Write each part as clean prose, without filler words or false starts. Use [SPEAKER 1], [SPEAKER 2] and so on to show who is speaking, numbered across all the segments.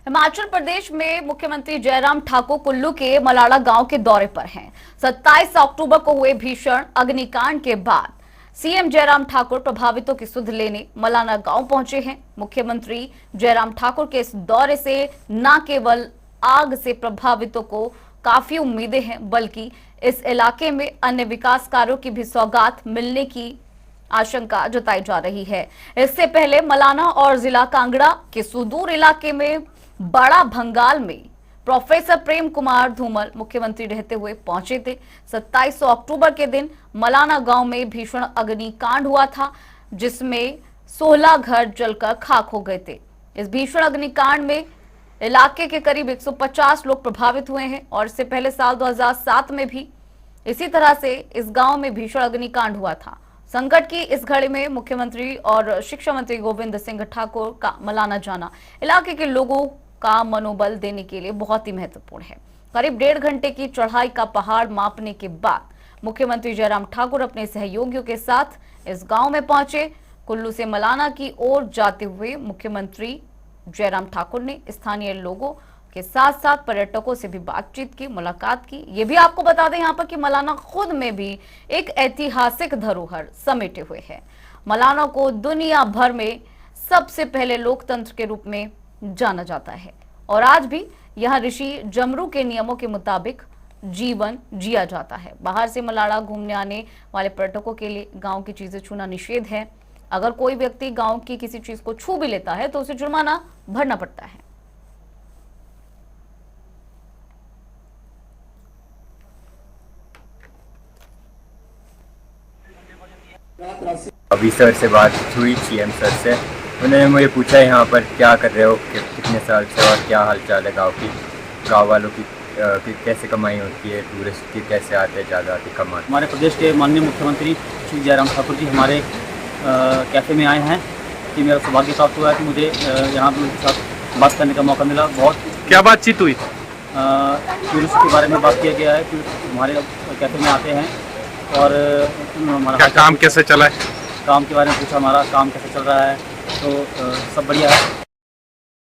[SPEAKER 1] हिमाचल प्रदेश में मुख्यमंत्री जयराम ठाकुर कुल्लू के मलाड़ा गांव के दौरे पर हैं। 27 अक्टूबर को हुए भीषण अग्निकांड के बाद सीएम जयराम ठाकुर प्रभावितों की सुध लेने मलाना गांव पहुंचे हैं। मुख्यमंत्री जयराम ठाकुर के इस दौरे से न केवल आग से प्रभावितों को काफी उम्मीदें हैं, बल्कि इस इलाके में अन्य विकास कार्यों की भी सौगात मिलने की आशंका जताई जा रही है। इससे पहले मलाना और जिला कांगड़ा के सुदूर इलाके में बड़ा भंगाल में प्रोफेसर प्रेम कुमार धूमल मुख्यमंत्री रहते हुए पहुंचे थे। 27 अक्टूबर के दिन मलाना गांव में भीषण अग्निकांड हुआ था, जिसमें 16 घर जलकर खाक हो गए थे। इस भीषण अग्निकांड में इलाके के करीब 150 लोग प्रभावित हुए हैं और इससे पहले साल 2007 में भी इसी तरह से इस गांव में भीषण अग्निकांड हुआ था। संकट की इस घड़ी में मुख्यमंत्री और शिक्षा मंत्री गोविंद सिंह ठाकुर का मलाना जाना इलाके के लोगों का मनोबल देने के लिए बहुत ही महत्वपूर्ण है। करीब 1.5 घंटे की चढ़ाई का पहाड़ मापने के बाद मुख्यमंत्री जयराम ठाकुर अपने सहयोगियों के साथ इस गांव में पहुंचे। कुल्लू से मलाना की ओर जाते हुए मुख्यमंत्री जयराम ठाकुर ने स्थानीय लोगों के साथ साथ पर्यटकों से भी बातचीत की, मुलाकात की। ये भी आपको बता दें यहाँ पर कि मलाना खुद में भी एक ऐतिहासिक धरोहर समेटे हुए है। मलाना को दुनिया भर में सबसे पहले लोकतंत्र के रूप में जाना जाता है और आज भी यहाँ ऋषि जमरू के नियमों के मुताबिक जीवन जिया जाता है। बाहर से मलाना घूमने आने वाले पर्यटकों के लिए गांव की चीजें छूना निषेध है। अगर कोई व्यक्ति गांव की किसी चीज को छू भी लेता है तो उसे जुर्माना भरना पड़ता है।
[SPEAKER 2] अभी सर से बात हुई, सीएम सर से। उन्होंने मुझे पूछा यहाँ पर क्या कर रहे हो, कितने साल से और क्या हालचाल है गांव वालों की, कैसे कमाई होती है, टूरिस्ट की कैसे आते हैं, ज़्यादा आते कम आते।
[SPEAKER 3] हमारे प्रदेश के माननीय मुख्यमंत्री श्री जयराम ठाकुर जी हमारे कैफ़े में आए हैं कि मेरा सौभाग्य प्राप्त हुआ है कि मुझे यहाँ पर उनके साथ बात करने का मौका मिला। बहुत
[SPEAKER 4] क्या बातचीत हुई?
[SPEAKER 3] टूरिस्ट के बारे में बात किया गया है कि हमारे कैफ़े में आते हैं और हमारा
[SPEAKER 4] क्या काम कैसे चला है,
[SPEAKER 3] काम के बारे में पूछा, हमारा काम कैसे चल रहा है, तो सब बढ़िया है।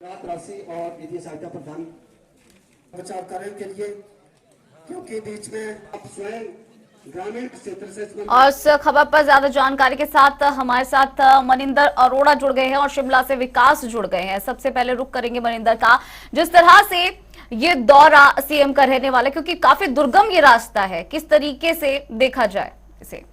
[SPEAKER 5] राशि और निधि सहायता प्रदान बचाव कार्य के लिए, क्योंकि बीच में आप स्वयं ग्रामीण क्षेत्र से।
[SPEAKER 1] और इस खबर पर ज्यादा जानकारी के साथ हमारे साथ मनिंदर अरोड़ा जुड़ गए हैं और शिमला से विकास जुड़ गए हैं। सबसे पहले रुक करेंगे मनिंदर का, जिस तरह से ये दौरा सीएम का रहने वाला, क्योंकि काफी दुर्गम ये रास्ता है, किस तरीके से देखा जाए इसे?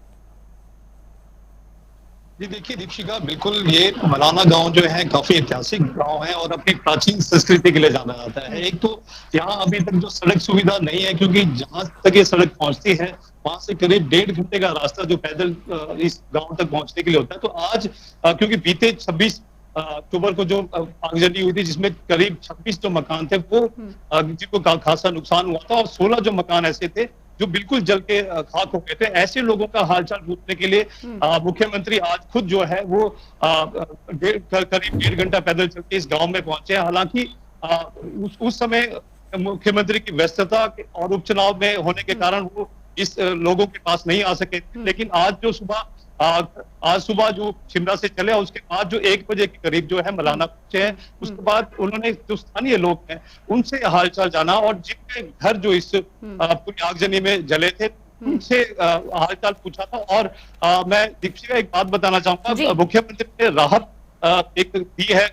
[SPEAKER 6] जी देखिए दीपशिका, बिल्कुल ये मलाना गांव जो है काफी ऐतिहासिक गांव है और अपनी प्राचीन संस्कृति के लिए जाना जाता है। एक तो यहाँ अभी तक जो सड़क सुविधा नहीं है, क्योंकि जहां तक ये सड़क पहुंचती है वहां से करीब 1.5 घंटे का रास्ता जो पैदल इस गांव तक पहुंचने के लिए होता है। तो आज क्योंकि बीते 26 अक्टूबर को जो आगजनी हुई थी, जिसमें करीब 26 जो मकान थे वो जिनको खासा नुकसान हुआ था और 16 जो मकान ऐसे थे जो बिल्कुल जल के खाक हो गए थे। ऐसे लोगों का हालचाल पूछने के लिए मुख्यमंत्री आज खुद जो है वो करीब 1.5 घंटा पैदल चल के इस गांव में पहुंचे। हालांकि उस समय मुख्यमंत्री की व्यस्तता और उपचुनाव में होने के कारण वो इस लोगों के पास नहीं आ सके, लेकिन आज सुबह जो शिमला से चले और उसके बाद जो 1 बजे के करीब जो है मलाना पहुंचे हैं। उसके बाद उन्होंने जो स्थानीय लोग हैं उनसे हालचाल जाना और जिनके घर जो इस पूरी आगजनी में जले थे उनसे हालचाल पूछा था। और मैं दीपशिका एक बात बताना चाहूंगा, मुख्यमंत्री ने राहत एक दी है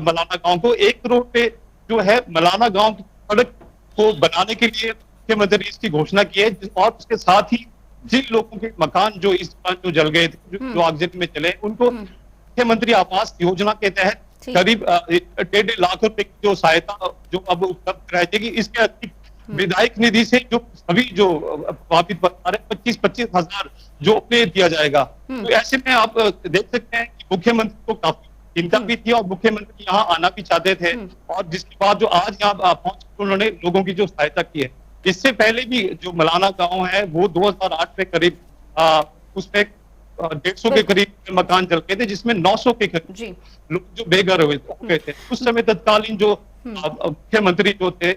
[SPEAKER 6] मलाना गांव को। 1 करोड़ पे जो है मलाना गांव की सड़क को बनाने के लिए मुख्यमंत्री ने इसकी घोषणा की है। और उसके साथ ही जिन लोगों के मकान जो इस बार जो जल गए थे, जो आगजनी में चले, उनको मुख्यमंत्री आवास योजना के तहत करीब 1.5 लाख रुपए की जो सहायता जो अब उपलब्ध कराई जाएगी। इसके अतिरिक्त विधायक निधि से जो सभी जो प्रभावित 25-25 हजार जो अपने दिया जाएगा। तो ऐसे में आप देख सकते हैं कि मुख्यमंत्री को काफी चिंता भी थी और मुख्यमंत्री यहाँ आना भी चाहते थे, और जिसके बाद जो आज यहाँ पहुंच उन्होंने लोगों की जो सहायता की है। इससे पहले भी जो मलाना गांव है वो 2008 में करीब उसमें 150 के करीब मकान जल गए थे, जिसमें 900 के करीब लोग जो बेघर हुए थे। उस समय तत्कालीन जो मुख्यमंत्री जो थे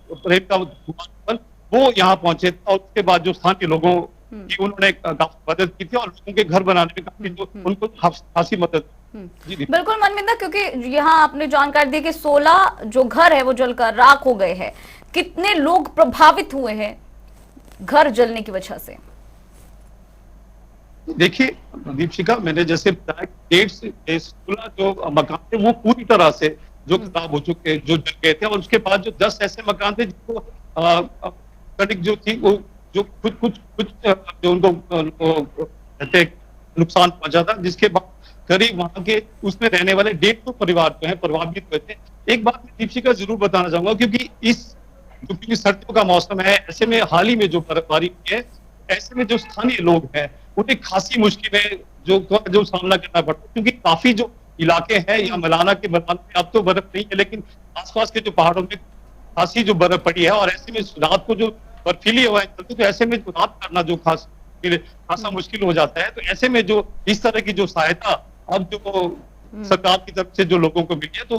[SPEAKER 6] प्रेम कुमार वो यहाँ पहुंचे और उसके बाद जो स्थानीय लोगों कि उन्होंने काफी मदद की थी और लोगों के घर बनाने में काफी जो उनको खासी मदद। जी दीदी।
[SPEAKER 1] बिल्कुल मनमिंदा, क्योंकि यहाँ आपने जानकारी दी कि 16 जो घर है वो जलकर राख हो गए हैं। कितने लोग प्रभावित हुए हैं घर जलने की वजह से?
[SPEAKER 6] देखिए दीपशिका, मैंने जैसे बताया 16 जो मकान थे वो पूरी तरह से जो खराब हो चुके, जो जल गए थे, और उसके बाद जो 10 ऐसे मकान थे जिनको कनिक जो थी वो जो कुछ जो उनको कहते नुकसान पहुंचा था, जिसके बाद करीब वहां के उसमें रहने वाले 150 परिवार जो है प्रभावित हुए थे। एक बात मैं दीपशिका जरूर बताना चाहूंगा, क्योंकि सर्दियों का मौसम है, ऐसे में हाल ही में जो बर्फबारी हुई है, ऐसे में जो स्थानीय लोग हैं उन्हें खासी मुश्किलें जो सामना करना पड़ता है, क्योंकि काफी जो इलाके हैं या मलाना के मैदान में अब तो बर्फ नहीं है, लेकिन आसपास के जो पहाड़ों में खासी जो बर्फ पड़ी है, और ऐसे में रात को जो बर्फीली हवाएं चलती, तो ऐसे में रात करना जो खासा मुश्किल हो जाता है। तो ऐसे में जो इस तरह की जो सहायता अब जो सरकार की तरफ से जो लोगों को मिली है, तो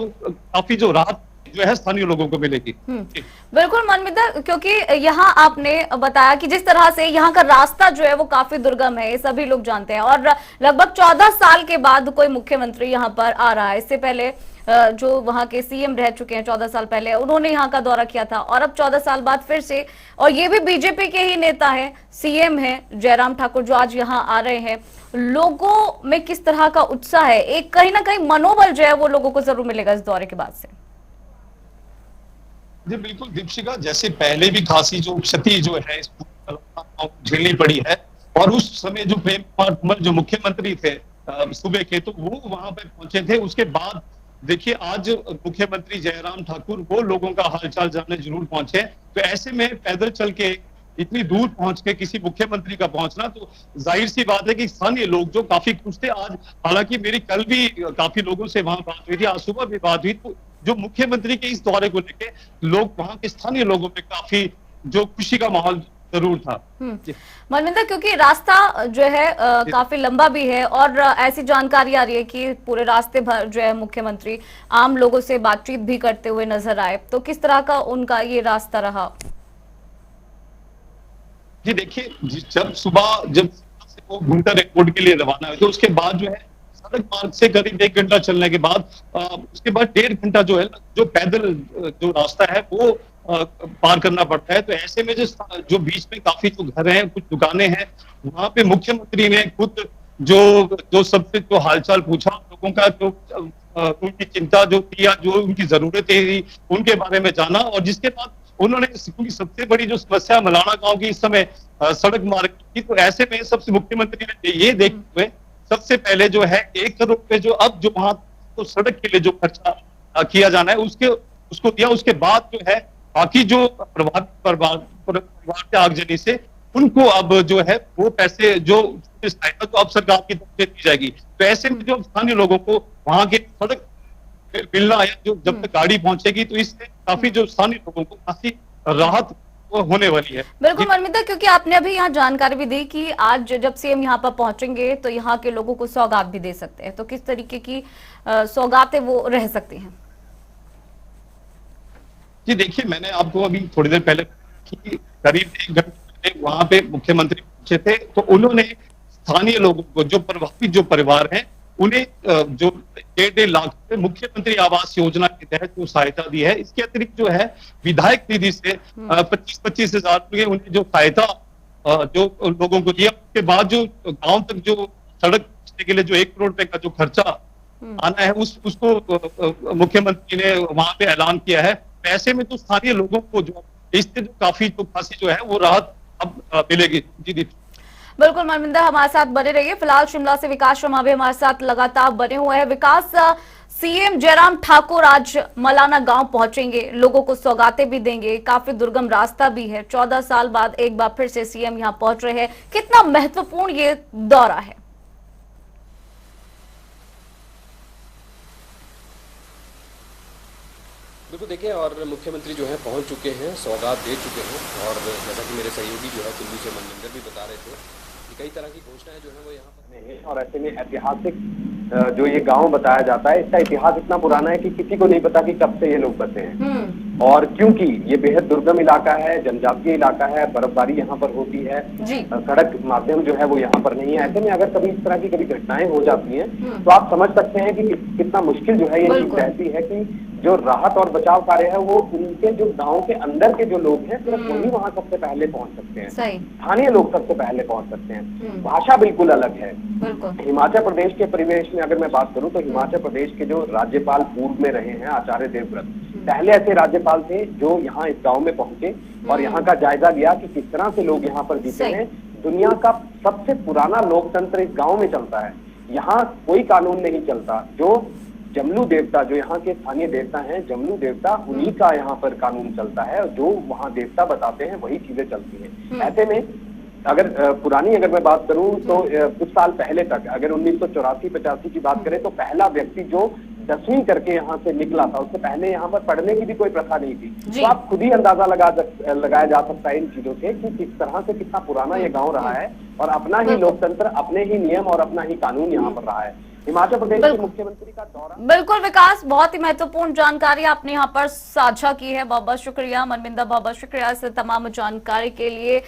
[SPEAKER 6] काफी जो राहत जो है स्थानीय लोगों को मिलेगी।
[SPEAKER 1] बिल्कुल मनमिंदा, क्योंकि यहाँ आपने बताया कि जिस तरह से यहाँ का रास्ता जो है वो काफी दुर्गम है, ये सभी लोग जानते हैं, और लगभग 14 साल के बाद कोई मुख्यमंत्री यहाँ पर आ रहा है। इससे पहले जो वहाँ के सीएम रह चुके हैं 14 साल पहले, उन्होंने यहाँ का दौरा किया था, और अब 14 साल बाद फिर से, और ये भी बीजेपी के ही नेता है, सीएम है जयराम ठाकुर, जो आज यहाँ आ रहे हैं। लोगों में किस तरह का उत्साह है? एक कहीं ना कहीं मनोबल जो है वो लोगों को जरूर मिलेगा इस दौरे के बाद से।
[SPEAKER 6] जी बिल्कुल दीपशिका, जैसे पहले भी खासी जो क्षति जो है झेलनी पड़ी है, और उस समय जो प्रेम कुमार धूमल जो मुख्यमंत्री थे सूबे के, तो वो वहां पे पहुंचे थे। उसके बाद देखिए आज मुख्यमंत्री जयराम ठाकुर वो लोगों का हालचाल जानने जरूर पहुंचे। तो ऐसे में पैदल चल के इतनी दूर पहुंच के किसी मुख्यमंत्री का पहुंचना, तो जाहिर सी बात है कि स्थानीय लोग जो काफी खुश थे। आज हालांकि मेरी कल भी काफी लोगों से वहां बात हुई थी, आज सुबह भी बात हुई, तो जो मुख्यमंत्री के इस दौरे को लेके लोग वहां के स्थानीय लोगों में काफी जो खुशी का माहौल जरूर था।
[SPEAKER 1] मनमिंदा, क्योंकि रास्ता जो है काफी लंबा भी है, और ऐसी जानकारी आ रही है कि पूरे रास्ते भर जो है मुख्यमंत्री आम लोगों से बातचीत भी करते हुए नजर आए, तो किस तरह का उनका ये रास्ता रहा?
[SPEAKER 6] जी देखिए, जब वो घूमकर एयरपोर्ट के लिए रवाना हुए, तो उसके बाद जो है सड़क मार्ग से करीब 1 घंटा चलने के बाद उसके बाद 1.5 घंटा जो है जो पैदल जो रास्ता है वो पार करना पड़ता है। तो ऐसे में जो बीच में काफी जो घर हैं, कुछ दुकानें हैं, वहां पे मुख्यमंत्री ने खुद जो सबसे जो हालचाल पूछा, लोगों का जो उनकी चिंता जो थी या जो उनकी जरूरतें थी उनके बारे में जाना, और जिसके बाद उन्होंने सबसे बड़ी जो समस्या मलाना गांव की इस समय सड़क मार्ग की, तो ऐसे में सबसे मुख्यमंत्री ने ये देखते हुए सबसे पहले जो है 1 करोड़ रुपए जो अब जो वहां तो सड़क के लिए जो खर्चा किया जाना है उसको दिया। उसके बाद जो है बाकी जो परिवार के आगजनी से उनको अब जो है वो पैसे जो सहायता तो अब सरकार की तरफ से दी जाएगी। तो ऐसे में जो स्थानीय लोगों को वहां के सड़क मिलना है, जो जब तक गाड़ी पहुंचेगी, तो इससे काफी जो स्थानीय लोगों को काफी राहत होने वाली है।
[SPEAKER 1] बिल्कुल मनमिंदा, क्योंकि आपने अभी यहाँ जानकारी भी दी कि आज जब सीएम यहाँ पर पहुंचेंगे तो यहाँ के लोगों को सौगात भी दे सकते हैं, तो किस तरीके की सौगातें वो रह सकती हैं?
[SPEAKER 6] जी देखिए, मैंने आपको अभी थोड़ी देर पहले करीब 1 घंटे वहां पे मुख्यमंत्री पहुंचे थे, तो उन्होंने स्थानीय लोगों को जो प्रभावित जो परिवार हैं उन्हें जो 1.5 लाख मुख्यमंत्री आवास योजना के तहत जो सहायता दी है, इसके अतिरिक्त जो है विधायक निधि से 25-25 हजार रुपये उन्हें जो सहायता जो लोगों को दिया। उसके बाद जो गांव तक जो सड़क के लिए जो 1 करोड़ रुपए का जो खर्चा आना है उसको मुख्यमंत्री ने वहां पे ऐलान किया है। ऐसे में तो स्थानीय लोगों को जो इससे जो काफी जो खासी जो है वो राहत अब मिलेगी। जी दीदी
[SPEAKER 1] बिल्कुल मनमिंदा, हमारे साथ बने रहिए। फिलहाल शिमला से विकास शर्मा भी हमारे साथ लगातार बने हुए हैं। विकास, सीएम जयराम ठाकुर आज मलाना गांव पहुंचेंगे, लोगों को सौगातें भी देंगे, काफी दुर्गम रास्ता भी है, 14 साल बाद एक बार फिर से सीएम यहां पहुंच रहे हैं। कितना महत्वपूर्ण ये दौरा है?
[SPEAKER 7] बिल्कुल देखिए, और मुख्यमंत्री जो है पहुंच चुके हैं, सौगात दे चुके हैं, और जैसा कि मेरे सहयोगी जो है कुल्लू से मनमिंदर भी बता रहे थे कि कई तरह की घोषणाएं जो है वो यहाँ पर है।
[SPEAKER 8] और ऐसे में ऐतिहासिक जो ये गांव बताया जाता है, इसका इतिहास इतना पुराना है कि किसी को नहीं पता कि कब से ये लोग बसे हैं। और क्योंकि ये बेहद दुर्गम इलाका है, जनजातीय इलाका है, बर्फबारी यहाँ पर होती है,
[SPEAKER 1] जी।
[SPEAKER 8] सड़क माध्यम जो है वो यहाँ पर नहीं है। ऐसे में अगर कभी इस तरह की कभी घटनाएं हो जाती हैं तो आप समझ सकते हैं कि कितना मुश्किल जो है ये चीज
[SPEAKER 1] बिल्कुल।
[SPEAKER 8] रहती है कि जो राहत और बचाव कार्य है वो उनके जो गांव के अंदर के जो लोग हैं सिर्फ वही वहां सबसे पहले पहुंच सकते हैं।
[SPEAKER 1] सही।
[SPEAKER 8] स्थानीय लोग सबसे पहले पहुंच सकते हैं। भाषा बिल्कुल अलग है।
[SPEAKER 1] बिल्कुल।
[SPEAKER 8] हिमाचल प्रदेश के परिवेश में अगर मैं बात करूं तो हिमाचल प्रदेश के जो राज्यपाल पूर्व में रहे हैं आचार्य देवव्रत, पहले ऐसे राज्यपाल थे जो यहाँ इस गांव में पहुंचे और यहाँ का जायजा लिया कि किस तरह से लोग यहाँ पर जीते
[SPEAKER 1] सही।
[SPEAKER 8] हैं। दुनिया का सबसे पुराना लोकतंत्र इस गांव में चलता है। यहाँ कोई कानून नहीं चलता। जो जमलू देवता, जो यहाँ के स्थानीय देवता हैं, जमलू देवता, उन्हीं का यहाँ पर कानून चलता है और जो वहाँ देवता बताते हैं वही चीजें चलती हैं। ऐसे में अगर पुरानी अगर मैं बात करूं तो कुछ साल पहले तक अगर 1984-85 की बात करें तो पहला व्यक्ति जो 10वीं करके यहाँ से निकला था, उससे पहले यहाँ पर पढ़ने की भी कोई प्रथा नहीं थी।
[SPEAKER 1] जी।
[SPEAKER 8] तो आप खुद ही अंदाजा लगाया जा सकता है इन चीजों से कि किस तरह से कितना पुराना ये गांव रहा है और अपना ही लोकतंत्र, अपने ही नियम और अपना ही कानून यहाँ पर रहा है। हिमाचल प्रदेश के मुख्यमंत्री का दौरा।
[SPEAKER 1] बिल्कुल विकास, बहुत ही महत्वपूर्ण जानकारी आपने यहाँ पर साझा की है। बहुत बहुत शुक्रिया मनविंदर, बहुत बहुत शुक्रिया इस तमाम जानकारी के लिए।